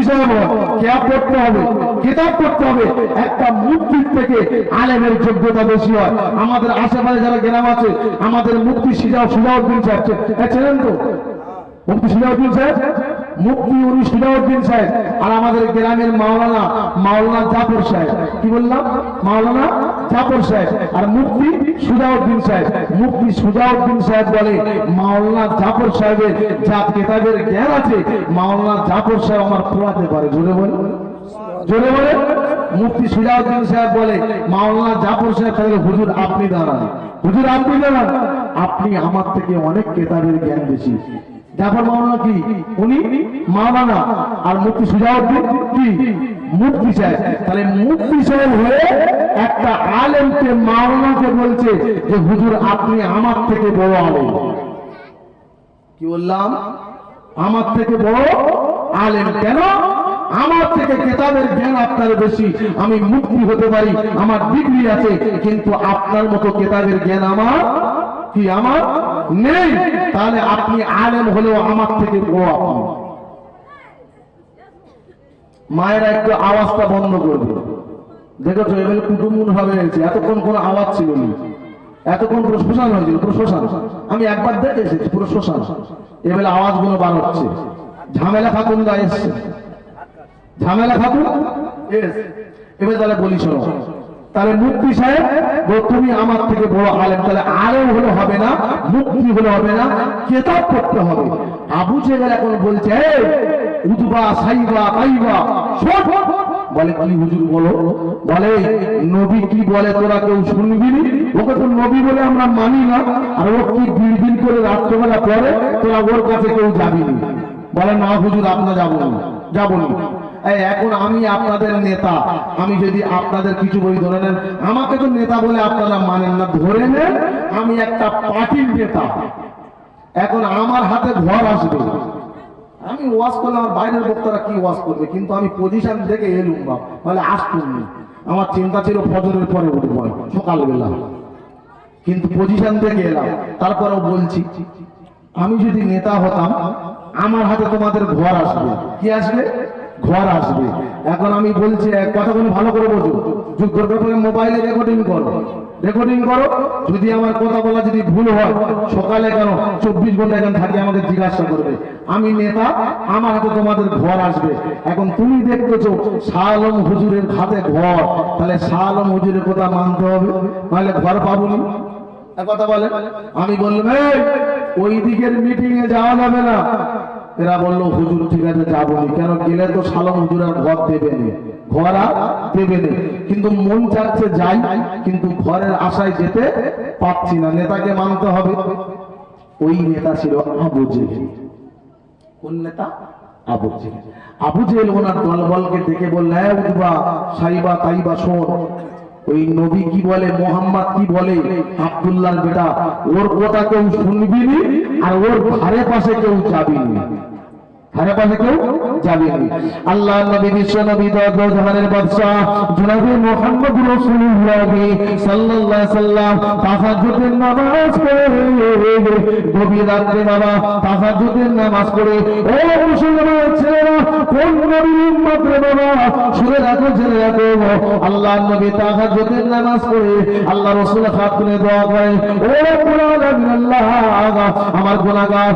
সাহেব কেয়া পড়তে হবে, কিতাব পড়তে হবে। একটা মুফতির থেকে আলেমের যোগ্যতা বেশি হয়। আমাদের আশেপাশে যারা গ্রাম আছে, আমাদের মুফতি সিরাজউদ্দিন সাহেব চেনেন তো? মুফতি সিরাজউদ্দিন সাহেব, মুফতি উনি সিরাজউদ্দিন সাহেব। আর আমাদের গ্রামের মাওলানা জাফর সাহেব। কি বললাম? মাওলানা জাফর সাহেব। আর মুফতি সিরাজউদ্দিন সাহেব। মুফতি সিরাজউদ্দিন সাহেব বলে মাওলানা জাফর সাহেবের যা কিতাবের জ্ঞান আছে, মাওলানা জাফর সাহেব আমার পড়াতে পারে। জোরে বলে, জোরে বলে। মুফতি সিরাজউদ্দিন সাহেব বলে মাওলানা জাফর সাহেব তাহলে হুজুর আপনি দাঁড়ান, হুজুর আপনি দাঁড়ান, আপনি আমার থেকে অনেক কিতাবের জ্ঞান বেশি। জাফর মাওলানা কি? উনি মাওলানা। আর মুফতি সিরাজউদ্দিন কি? মুফতি সাহেব। তাহলে মুফতি সাহেব হয়ে একটা আলেমকে মাওলানাকে বলছে যে হুজুর আপনি আমার থেকে বড় আলেম। কি বললাম? আমার থেকে বড় আলেম। কেন? আমার থেকে কিতাবের জ্ঞান আপনার বেশি। আমি মুফতি হতে পারি, আমার ডিগ্রি আছে, কিন্তু আপনার মতো কিতাবের জ্ঞান আমার কি আমার নেই। তাহলে আপনি আলেম হলেও আমার থেকে বড়। আপনি মায়েরা একটু আওয়াজটা বন্ধ করবে। দেখেছো এবার কুটুমুন ভাবে হয়েছে, এতক্ষণ কোন আওয়াজ ছিল না, এতক্ষণ পুরো শ্মশান হয়েছিল, পুরো শ্মশান। আমি একবার দেখে এসেছি পুরো শ্মশান। এবার আওয়াজগুলো বার হচ্ছে। ঝামেলা খাতুন দা এসছে, ঝামেলা খাতুন। এবার তাহলে বলি শোনো, তাহলে মুফতি সাহেব তুমি আমার থেকে বড় আলেম। তাহলে আলেম হলে হবে না, মুফতি হলে হবে না, কিতাব পড়তে হবে। আবু জেহেল এখন বলছে উদবা সাইবা তাইবা শোন। বলে কি হুজুর বলো? বলে নবী কি বলে তোরা কেউ শুনবি? ওকে তো নবী বলে আমরা মানি না। আর ও কি দিন করে রাত্রবেলা পরে তোরা ওর কাছে কেউ যাবি না। বলে না হুজুর আপনার যাবো না, যাবো না। এখন আমি আপনাদের নেতা, আমি যদি আপনাদের কিছু বই ধরে নেন, আমাকে তো নেতা বলে আপনারা মানেন না, ধরে নেন আমি একটা পার্টির নেতা। এখন আমার হাতে ঘর আসবে, আমি ওয়াজ করলে আমার বাইরের বক্তারা কি ওয়াজ করবে, কিন্তু আমি পজিশন থেকে এলুম বা বলে আসতুম। আমার চিন্তা ছিল ফজরের পরে উঠবো সকালবেলা, কিন্তু পজিশন থেকে এলাম। তারপরেও বলছি আমি যদি নেতা হতাম, আমার হাতে তোমাদের ঘর আসবে। কি আসবে? ঘর আসবে। এখন আমি বলছি কথাগুলো ভালো করে বোঝো, মোবাইলে রেকর্ডিং করো, রেকর্ডিং করো। যদি আমার কথা বলা যদি ভুল হয়, সকালে কেন 24 ঘন্টা এখানে থাকে আমাদের জিজ্ঞাসা করবে। আমি নেতা, আমার হাতে তোমাদের ঘর আসবে। এখন তুমি দেখতেছো শাহ আলম হুজুরের হাতে ঘর, তাহলে শাহ আলম হুজুরের কথা মানতে হবে, নাহলে ঘর পাবনি। কথা বলে। আমি বললাম ওই দিকের মিটিং এ যাওয়া যাবে না। এরা বললো হুজুর ঠিক আছে যাবো না। কেন? গেলে তো শালম হুজুর আর ঘর দেবে না, ঘর আর দেবে না। কিন্তু মন চাচ্ছে যাই, কিন্তু ঘরের আশায় যেতে পারছি না, নেতাকে মানতে হবে। ওই নেতা ছিল আবু জেহেল। কোন নেতা? আবু জেহেল। আবু জেহেল ওনার দলবলকে দেখে বললে উঠবা সাইবা তাইবা শোন, ওই নবী কি বলে, মোহাম্মদ কি বলে, আব্দুল্লাহর বেটা, ওর কথা কেউ শুনবি নি, আর ওর ধারে পাশে কেউ যাবি নি, ধারে পাশে কেউ যাবি নি। আল্লাহ নবী বিশ্ব নবী দো জাহানের বাদশা জনাবে মুহাম্মদ রাসূলুল্লাহ সাল্লাল্লাহু আলাইহি সাল্লাম তাহাজ্জুদের নামাজ পড়ে, গভীর রাতে বাবা তাহাজ্জুদের নামাজ পড়ে। ও মুসলমান ছেলেরা, কোন নবীর উম্মত রে বাবা, শুনে রাখো জেনে রাখো, আল্লাহ নবী তাহাজ্জুদের নামাজ পড়ে আল্লাহ রাসূল হাত তুলে দোয়া করে, ও রব্বুল আলামিন আল্লাহ আমার গুনাহগার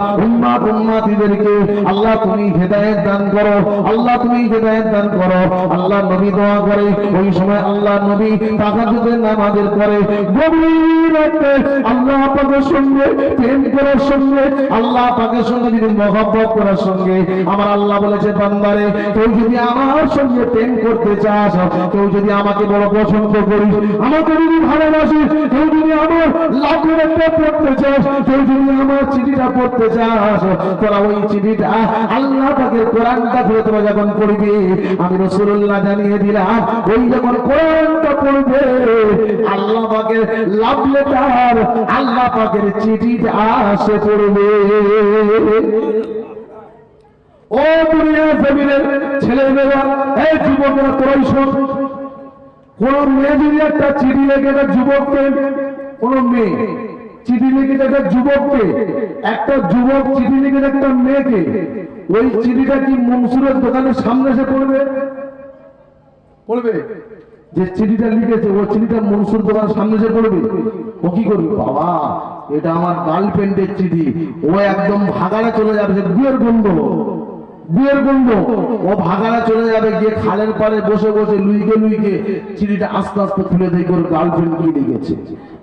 উম্মতিদেরকে আল্লাহ তুমি হেদায়েত দান করো, আল্লাহ তুমি হেদায়েত দান করো। আল্লাহ নবী দোয়া করে। ওই সময় আল্লাহ নবী তাহাজ্জুদের নামাজের পরে গভীর রাতে আল্লাহ পাকের সঙ্গে প্রেম করার সঙ্গে, আল্লাহ পাকের সঙ্গে যদি মহব্বত করার সঙ্গে, আমার আল্লাহ বলেছে বান্দারে কেউ যদি আমার সঙ্গে প্রেম করতে চাস, কেউ যদি আমাকে বড় পছন্দ করিস, আমাকে যদি ভালোবাসিস, কেউ যদি আমার লাখের একটা পড়তে চাস, কেউ যদি আমার চিঠিটা পড়তে চাস, তোরা ওই চিঠিটা আল্লাহ পাকের কোরআনটা ধরে তোরা যখন পড়বি, আমি রাসূলুল্লাহ জানিয়ে দিলাম, ওই যখন কোরআনটা পড়বে আল্লাহ পাকের লাভ লেটার, আল্লাহ পাকের চিঠিটা আসে পড়বে। ও দুনিয়ার জমিনের ছেলেমেয়েরা, এই যুবকরা তোরাই শোন, কোন মেয়ে যদি একটা চিঠি লেখে, যুবককে কোন মেয়ে চিঠি লিখেছে একটা যুবককে, একটা যুবক চিঠি লিখেছে একটা মেয়েকে। ওই চিঠিটা কি মনসুরের দোকানের সামনে এসে পড়বে? পড়বে? যে চিঠিটা লিখেছে ও চিঠিটা মনসুর দোকানের সামনে এসে পড়বে? ও কি করবে? বাবা এটা আমার গার্লফ্রেন্ডের চিঠি, ও একদম ভাগাড়ে চলে যাবে, যে বিয়ের গন্ধ, বিয়ের গন্ধ। ও ভাগাড়ে চলে যাবে, গিয়ে খালের পাড়ে বসে বসে লুইকে লুইকে চিঠিটা আস্তে আস্তে খুলে দেখবে ওর গার্লফ্রেন্ড কি লিখেছে।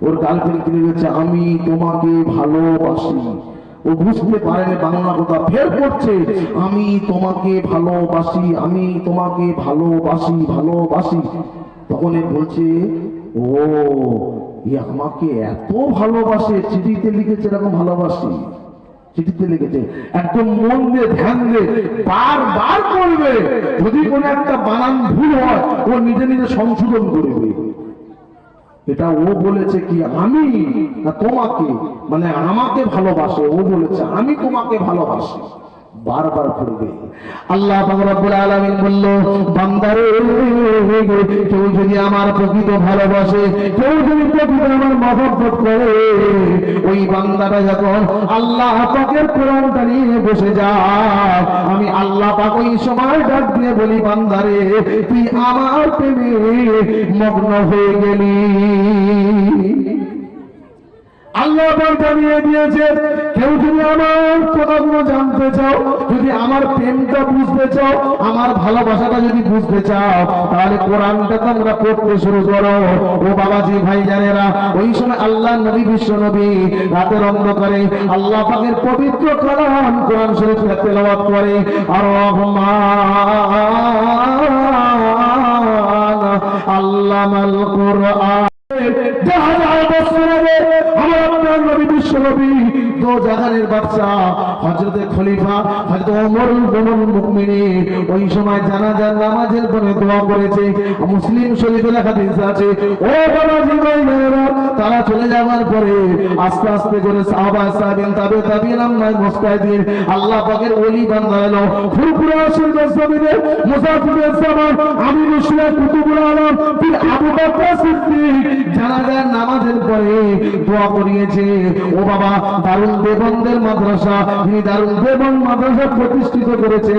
ওর গার্লফ্রেন্ড কি লিখেছে? আমি তোমাকে ভালোবাসি। ও বুঝতে পারেনি বাংলা কথা, ফের পড়ছে আমি তোমাকে ভালোবাসি, আমি তোমাকে ভালোবাসি, ভালোবাসি। তখন এ বলছে ও এ আমাকে এত ভালোবাসে, চিঠিতে লিখেছে এরকম ভালোবাসি, চিঠিতে লিখেছে। একদম মন দিয়ে ধ্যান দিয়ে বারবার করবে, যদি কোনো একটা বানান ভুল হয় ও নিজে নিজে সংশোধন করবে। এটা ও বলেছে কি আমি না তোমাকে, মানে আমাকে ভালোবাসে। ও বলেছে আমি তোমাকে ভালোবাসি, বারবার করবে। আল্লাহ পাক রব্বুল আলামিন বলল, বান্দারে কেউ যদি আমার প্রকৃত ভালোবাসে, কেউ যদি প্রকৃত আমার মহব্বত করে, ওই বান্দাটা যখন আল্লাহ পাকের কোরআনটা নিয়ে বসে যায়, আমি আল্লাহ পাক ওই সময় ডাক দিয়ে বলি, বান্দারে তুই আমার প্রেমে মগ্ন হয়ে গেলি। আল্লাহ জানিয়ে দিয়েছে, কেউ যদি আমার কথাগুলো জানতে চাও, যদি আমার প্রেমটা বুঝতে চাও, আমার ভালোবাসাটা যদি বুঝতে চাও, তাহলে কোরআনটা তোমরা পড়তে শুরু করো। ও বাবাজি ভাই জানেরা, ওই সময় আল্লাহ নবী বিশ্ব নবী রাতের অন্ধকারে আল্লাহ পাকের পবিত্র কালাম কোরআন শরীফ তেলাওয়াত করে। আর রহমান আল্লামাল কুরআন। জাহানের বাদশা হযরতে খলিফা হযরত ওমর ইবনুল মুমিনিন ওই সময় জানাজার নামাজের পরে দোয়া করেছে। মুসলিম শরীফে লেখা আছে, ও বাবাজি ভাইরা, তারা চলে যাওয়ার পরে আস্তে আস্তে করে সাহাবা সাহাবীন তাবে তাবিঈন আম্মায় মুস্তাহিদিন আল্লাহ পাকের ওলি বান্দা এলো। ফুরফুরা আশির জমিনে মুসাফিরের জামান আমিরুল শুরা কুতুবুল আলম পীর আবু বকর সিদ্দিক জানাজার নামাজের পরে দোয়া করিয়েছে। ও বাবা, দারুল দেবন্দের মাদ্রাসা, তিনি দারুল দেবন মাদ্রাসা প্রতিষ্ঠিত করেছে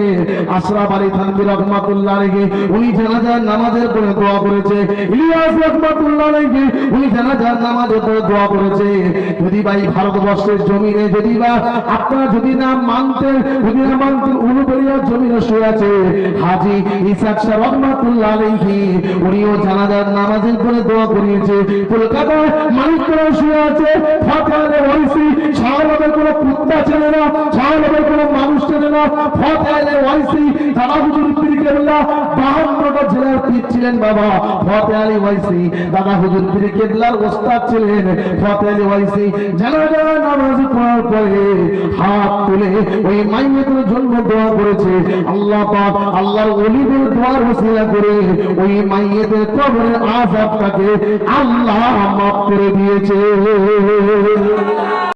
আশরাফ আলী থানভী রহমাতুল্লাহ আলাইহি, উনি জানাজার নামাজের পরে দোয়া করেছে। ইলিয়াস রহমাতুল্লাহ আলাইহি, উনি জানাজার নামাজের পরে দোয়া করেছে। যদি ভাই ভারতবর্ষের জমিনে যদি বা আপনারা যদি না মানতেন, যদি না মানতেন, উলুবেড়িয়ার জমিনে শুয়ে আছে হাজী ইসহাক শাহ রহমাতুল্লাহ আলাইহি, উনিও জানাজার নামাজের পরে দোয়া করিয়েছে। কলকাতায় মানিকপুরে শুয়ে আছে ফতেহ ওয়াইসি, শাহবাগের কোনো কুত্তা ছেলে না, শাহবাগের কোনো মানুষ ছেলে না, ফতেহ ওয়াইসি দাদা হুজুর পীর কেবলা 52টা জেলার পীর ছিলেন বাবা। ফতেহ আলী ওয়াইসি দাদা হুজুর পীর কেবলার ওস্তাদ ছিলেন। ফতেহ আলী ওয়াইসি জানাজা নামাজ পড়ার পরে হাত তুলে ওই মাইয়েতের জন্য দোয়া করেছে। আল্লাহ পাক আল্লাহর ওলিদের দোয়ার ওসিলা করে ওই মাইয়েতের কবরের আযাবটাকে আল্লাহ মাফ করে দিয়েছে।